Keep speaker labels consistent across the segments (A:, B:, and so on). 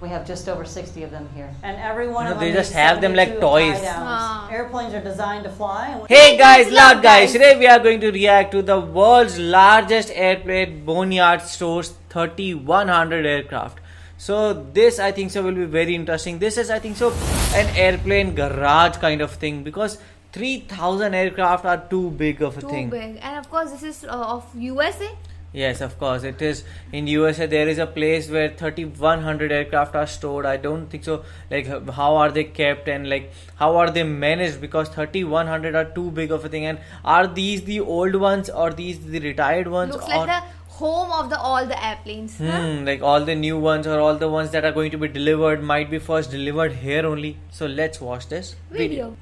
A: We have just over 60 of them here. And every one of them
B: they just have them like toys.
A: Airplanes are designed to fly.
B: Hey guys, loud guys. Today we are going to react to the world's largest airplane Boneyard stores 3,100 aircraft. So this I think so will be very interesting. This is I think so an airplane garage kind of thing because 3,000 aircraft are too big of a thing.
C: Too big. And of course this is of USA.
B: Yes, of course it is. In USA there is a place where 3,100 aircraft are stored. I don't think so, like how are they kept and like how are they managed, because 3,100 are too big of a thing. And are these the old ones or these the retired ones?
C: Looks like the home of all the airplanes.
B: Like all the new ones or all the ones that are going to be delivered might be first delivered here only. So let's watch this video.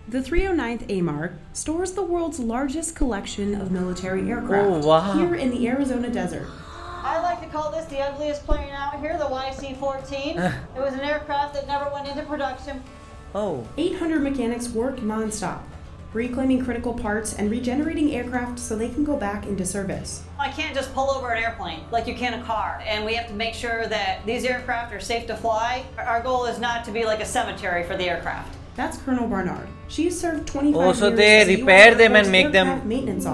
D: The 309th AMAR stores the world's largest collection of military aircraft here in the Arizona desert.
A: I like to call this the ugliest plane out here, the YC-14. It was an aircraft that never went into production.
D: 800 mechanics work non-stop, reclaiming critical parts and regenerating aircraft so they can go back into service.
A: I can't just pull over an airplane like you can a car, and we have to make sure that these aircraft are safe to fly. Our goal is not to be like a cemetery for the aircraft.
D: That's Colonel Barnard. She's served 25 years
B: so they
D: as
B: repair them and make them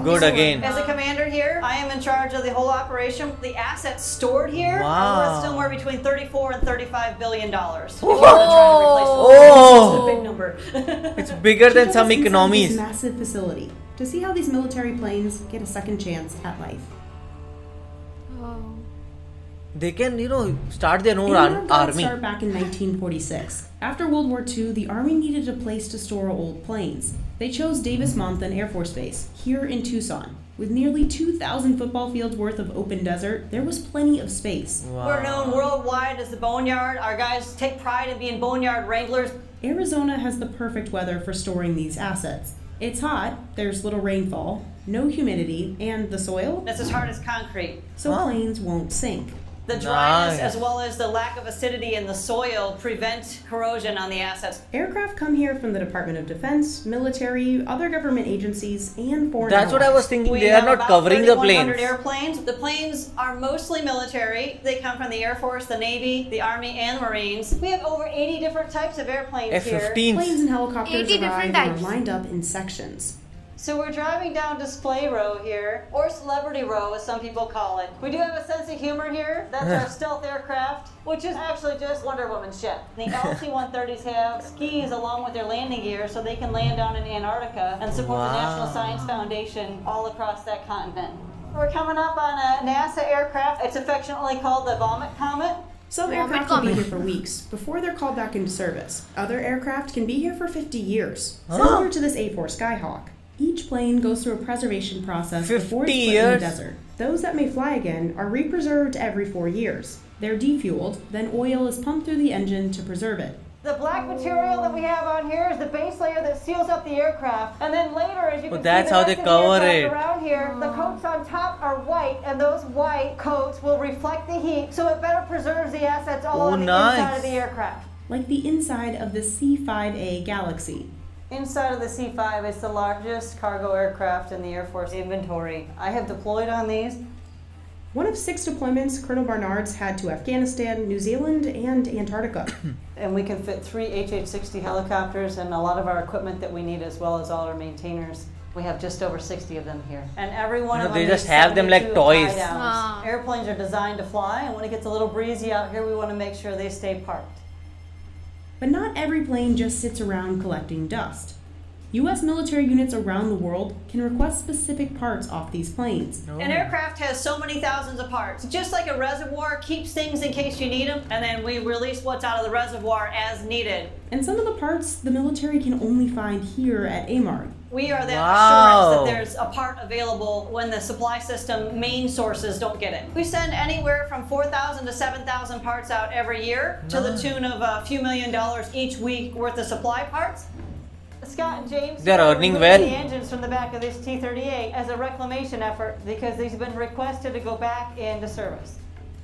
D: good
B: again.
A: As a commander here, I am in charge of the whole operation. The assets stored here are worth somewhere between $34 and $35 billion. It's a big number.
B: It's bigger than some economies.
D: This massive facility to see how these military planes get a second chance at life.
B: They can, start their own army.
D: Start back in 1946. After World War II, the Army needed a place to store old planes. They chose Davis-Monthan Air Force Base, here in Tucson. With nearly 2,000 football fields worth of open desert, there was plenty of space.
A: We're known worldwide as the Boneyard. Our guys take pride in being Boneyard Wranglers.
D: Arizona has the perfect weather for storing these assets. It's hot, there's little rainfall, no humidity, and the soil?
A: It's as hard as concrete.
D: So planes won't sink.
A: The dryness as well as the lack of acidity in the soil prevent corrosion on the assets.
D: Aircraft come here from the Department of Defense, military, other government agencies, and foreign
B: That's what I was thinking. They are not
A: about
B: covering the planes.
A: Airplanes. The planes are mostly military. They come from the Air Force, the Navy, the Army, and the Marines. We have over 80 different types of airplanes
B: F-15s.
A: here.
D: Planes and helicopters arrive and are lined up in sections.
A: So we're driving down display row here, or celebrity row as some people call it. We do have a sense of humor here. That's our stealth aircraft, which is actually just Wonder Woman's ship. The LC-130s have skis along with their landing gear so they can land down in Antarctica and support the National Science Foundation all across that continent. We're coming up on a NASA aircraft. It's affectionately called the Vomit Comet.
D: Some aircraft will be here for weeks before they're called back into service. Other aircraft can be here for 50 years, similar to this A4 Skyhawk. Each plane goes through a preservation process before it's put in the desert. Those that may fly again are re-preserved every 4 years. They're defueled, then oil is pumped through the engine to preserve it.
A: The black material that we have on here is the base layer that seals up the aircraft. And then later, as you can see,
B: that's how they cover it.
A: Around here, the coats on top are white, and those white coats will reflect the heat, so it better preserves the assets all on the inside of the aircraft.
D: Like the inside of the C-5A Galaxy.
A: Inside of the C-5 is the largest cargo aircraft in the Air Force inventory. I have deployed on these.
D: One of 6 deployments Colonel Barnard's had to Afghanistan, New Zealand, and Antarctica.
A: And we can fit 3 HH-60 helicopters and a lot of our equipment that we need, as well as all our maintainers. We have just over 60 of them here. And every one of them
B: they just have them like toys.
A: Airplanes are designed to fly, and when it gets a little breezy out here, we want to make sure they stay parked.
D: But not every plane just sits around collecting dust. U.S. military units around the world can request specific parts off these planes.
A: An aircraft has so many thousands of parts. Just like a reservoir keeps things in case you need them, and then we release what's out of the reservoir as needed.
D: And some of the parts the military can only find here at AMAR.
A: We are that assurance that there's a part available when the supply system main sources don't get it. We send anywhere from 4,000 to 7,000 parts out every year to the tune of a few $1 million each week worth of supply parts. Scott and James
B: are earning well.
A: The engines from the back of this T-38 as a reclamation effort because these have been requested to go back into service.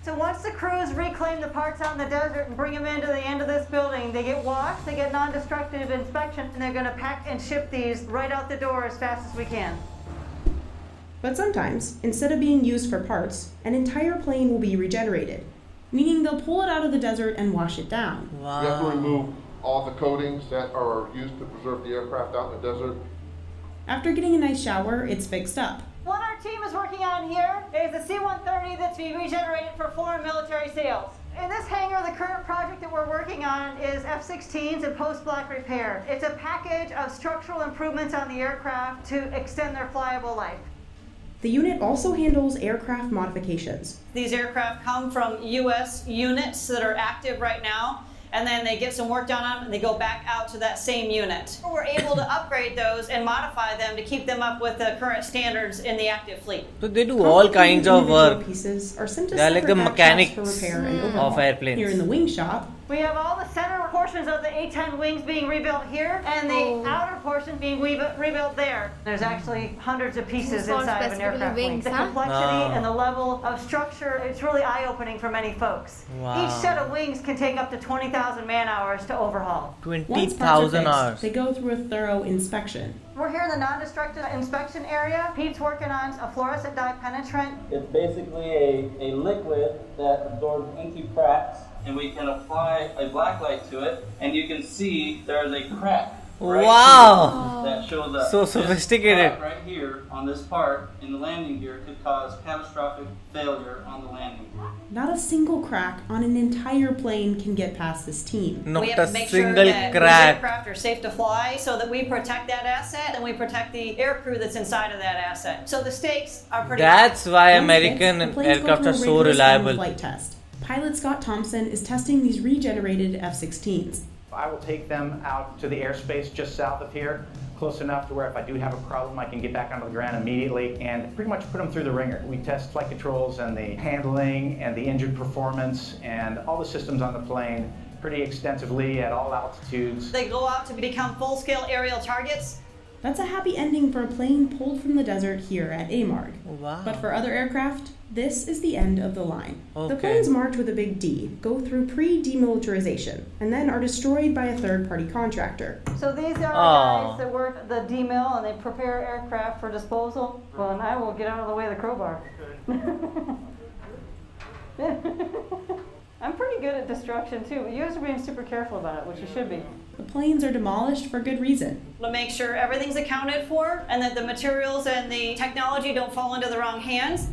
A: So once the crews reclaim the parts out in the desert and bring them into the end of this building, they get washed, they get non-destructive inspection, and they're going to pack and ship these right out the door as fast as we can.
D: But sometimes, instead of being used for parts, an entire plane will be regenerated. meaning they'll pull it out of the desert and wash it down.
B: Wow.
E: We have to remove all the coatings that are used to preserve the aircraft out in the desert.
D: After getting a nice shower, it's fixed up.
A: What our team is working on here is the C-130 that's being regenerated for foreign military sales. In this hangar, the current project that we're working on is F-16s and post-black repair. It's a package of structural improvements on the aircraft to extend their flyable life.
D: The unit also handles aircraft modifications.
A: These aircraft come from U.S. units that are active right now, and then they get some work done on them and they go back out to that same unit. We're able to upgrade those and modify them to keep them up with the current standards in the active fleet.
B: So they do all kinds of work.
D: Pieces are sent to
B: They are like the
D: separate
B: mechanics
D: for repair and overhaul.
B: of airplanes.
D: Here in the wing shop,
A: We have all the center portions of the A-10 wings being rebuilt here, and the outer portion being rebuilt there. There's actually hundreds of pieces
C: For
A: inside of an
C: specifically
A: aircraft wing.
C: wings,
A: The
C: huh?
A: complexity
B: Wow.
A: and the level of structure, it's really eye-opening for many folks.
B: Wow.
A: Each set of wings can take up to 20,000 man-hours to overhaul.
D: once parts are
B: 20,000
D: fixed,
B: hours.
D: they go through a thorough inspection.
A: We're here in the non-destructive inspection area. Pete's working on a fluorescent dye penetrant.
F: It's basically a liquid that absorbs into cracks, and we can apply a black light to it, and you can see there's a crack right
B: Wow.
F: here that shows up.
B: So
F: This
B: sophisticated.
F: crack right here on this part in the landing gear could cause catastrophic failure on the landing gear.
D: Not a single crack on an entire plane can get past this team.
B: Not
A: We
B: a
A: have to make sure
B: single
A: that these
B: crack.
A: aircraft are safe to fly so that we protect that asset and we protect the aircrew that's inside of that asset. So the stakes are pretty
B: That's why
D: Once
B: American
D: fixed, the planes go
B: aircraft
D: through
B: are
D: a
B: so
D: rigorous final
B: reliable.
D: flight test. Pilot Scott Thompson is testing these regenerated F-16s.
G: I will take them out to the airspace just south of here, close enough to where if I do have a problem, I can get back onto the ground immediately and pretty much put them through the ringer. We test flight controls and the handling and the engine performance and all the systems on the plane pretty extensively at all altitudes.
A: They go out to become full-scale aerial targets.
D: That's a happy ending for a plane pulled from the desert here at AMARG.
B: Wow.
D: But for other aircraft, this is the end of the line.
B: Okay.
D: The planes march with a big D, go through pre-demilitarization, and then are destroyed by a third-party contractor.
A: So these are the
B: Aw.
A: guys that work the D-mill and they prepare aircraft for disposal. Well, and I will get out of the way of the crowbar. I'm pretty good at destruction too, but you guys are being super careful about it, which you should be.
D: The planes are demolished for good reason.
A: To make sure everything's accounted for and that the materials and the technology don't fall into the wrong hands.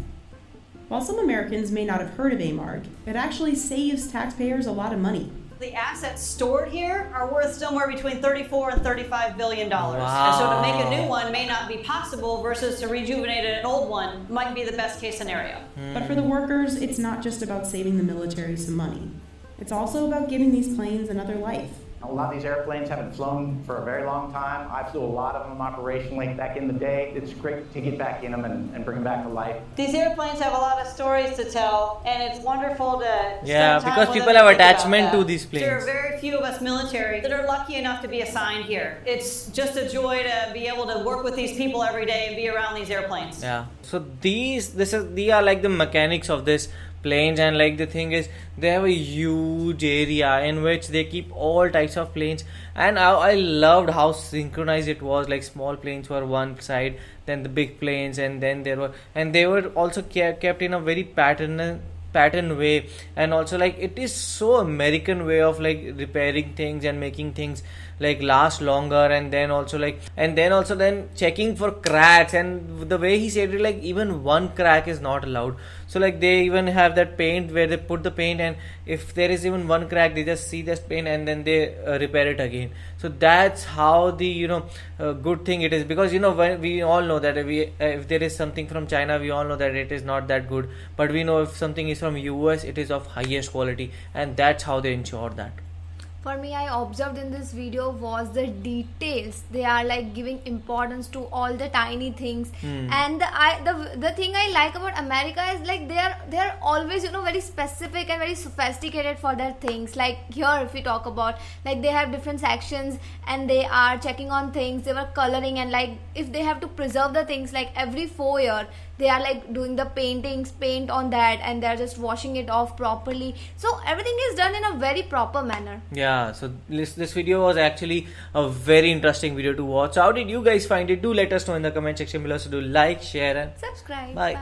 D: While some Americans may not have heard of AMARG, it actually saves taxpayers a lot of money.
A: The assets stored here are worth somewhere between $34 and $35 billion.
B: Wow.
A: And so to make a new one may not be possible versus to rejuvenate an old one might be the best case scenario.
D: But for the workers, it's not just about saving the military some money. It's also about giving these planes another life.
G: A lot of these airplanes haven't flown for a very long time. I flew a lot of them operationally back in the day. It's great to get back in them and bring them back to life.
A: These airplanes have a lot of stories to tell, and it's wonderful to
B: Yeah,
A: spend time
B: because
A: with
B: people
A: them
B: have
A: and think
B: attachment
A: about
B: to
A: that.
B: these
A: There are
B: planes.
A: very few of us military that are lucky enough to be assigned here. It's just a joy to be able to work with these people every day and be around these airplanes.
B: Yeah. So these are like the mechanics of this planes, and like the thing is they have a huge area in which they keep all types of planes, and I loved how synchronized it was. Like small planes were one side, then the big planes, and then they were also kept in a very pattern way, and also like it is so American way of like repairing things and making things like last longer, and then also checking for cracks, and the way he said it, like even one crack is not allowed. So like they even have that paint where they put the paint, and if there is even one crack, they just see this paint and then they repair it again. So that's how the good thing it is, because when we all know that if there is something from China, we all know that it is not that good, but we know if something is from US, it is of highest quality, and that's how they ensure that.
C: For me, I observed in this video was the details. They are like giving importance to all the tiny things. And the thing I like about America is like they are always very specific and very sophisticated for their things. Like here, if we talk about, like they have different sections and they are checking on things. They were coloring, and like if they have to preserve the things, like every 4 years they are like doing the paint on that, and they are just washing it off properly. So everything is done in a very proper manner.
B: Yeah, so this video was actually a very interesting video to watch. How did you guys find it? Do let us know in the comment section below. So do like, share, and
C: Subscribe.
B: bye.
C: Bye.